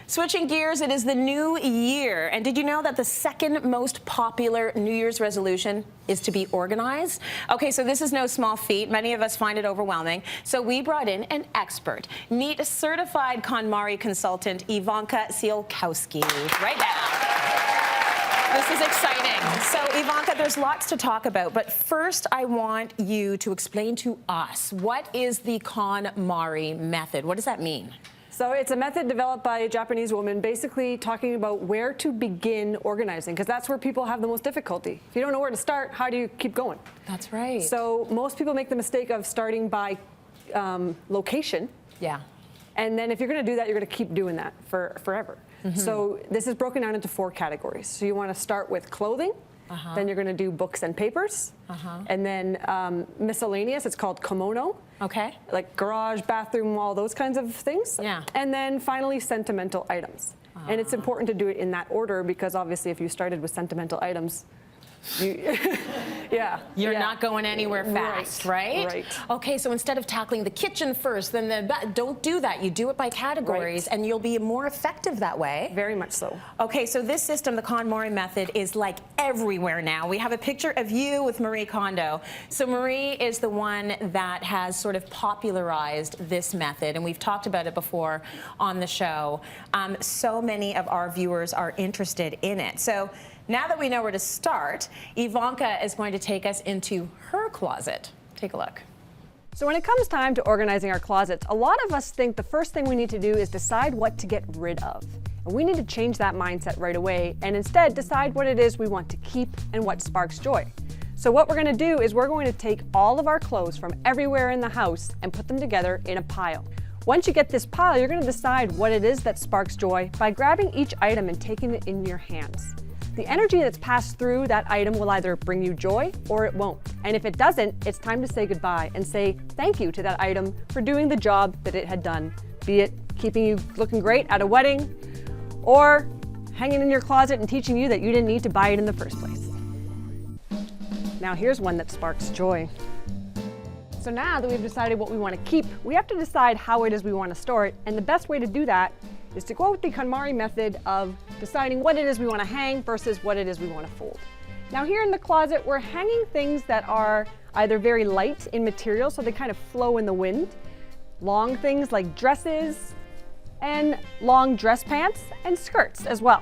Switching gears, it is the new year. And did you know that the second most popular New Year's resolution is to be organized? Okay, so this is no small feat. Many of us find it overwhelming. So we brought in an expert. Meet certified KonMari consultant Ivanka Siolkowsky right now. This is exciting. So Ivanka, there's lots to talk about, but first I want you to explain to us, what is the KonMari method? What does that mean? So it's a method developed by a Japanese woman, basically talking about where to begin organizing, because that's where people have the most difficulty. If you don't know where to start, how do you keep going? That's right. So most people make the mistake of starting by location. Yeah. And then if you're going to do that, you're going to keep doing that forever. Mm-hmm. So this is broken down into 4 categories. So you want to start with clothing. Then you're going to do books and papers, and then miscellaneous, it's called kimono. Okay. Like garage, bathroom, wall, those kinds of things. Yeah. And then finally sentimental items. And it's important to do it in that order because obviously if you started with sentimental items, you're not going anywhere fast, right? Right. Okay, so instead of tackling the kitchen first, then don't do that. You do it by categories, and you'll be more effective that way. Very much so. Okay, so this system, the KonMari method, is like everywhere now. We have a picture of you with Marie Kondo. So Marie is the one that has sort of popularized this method, and we've talked about it before on the show. So many of our viewers are interested in it. So now that we know where to start, Ivanka is going to take us into her closet. Take a look. So when it comes time to organizing our closets, a lot of us think the first thing we need to do is decide what to get rid of. And we need to change that mindset right away and instead decide what it is we want to keep and what sparks joy. So what we're going to do is we're going to take all of our clothes from everywhere in the house and put them together in a pile. Once you get this pile, you're going to decide what it is that sparks joy by grabbing each item and taking it in your hands. The energy that's passed through that item will either bring you joy or it won't. And if it doesn't, it's time to say goodbye and say thank you to that item for doing the job that it had done. Be it keeping you looking great at a wedding or hanging in your closet and teaching you that you didn't need to buy it in the first place. Now here's one that sparks joy. So now that we've decided what we want to keep, we have to decide how it is we want to store it. And the best way to do that is to go with the KonMari method of deciding what it is we want to hang versus what it is we want to fold. Now here in the closet, we're hanging things that are either very light in material, so they kind of flow in the wind, long things like dresses, and long dress pants, and skirts as well.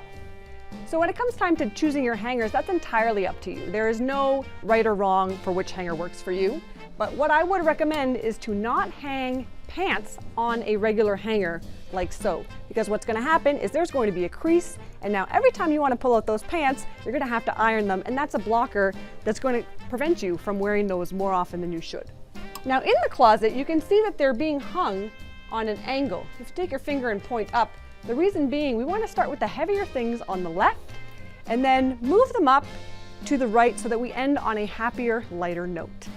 So when it comes time to choosing your hangers, that's entirely up to you. There is no right or wrong for which hanger works for you. But what I would recommend is to not hang pants on a regular hanger like so, because what's going to happen is there's going to be a crease, and now every time you want to pull out those pants, you're going to have to iron them, and that's a blocker that's going to prevent you from wearing those more often than you should. Now in the closet, you can see that they're being hung on an angle. If you take your finger and point up, the reason being we want to start with the heavier things on the left and then move them up to the right so that we end on a happier, lighter note.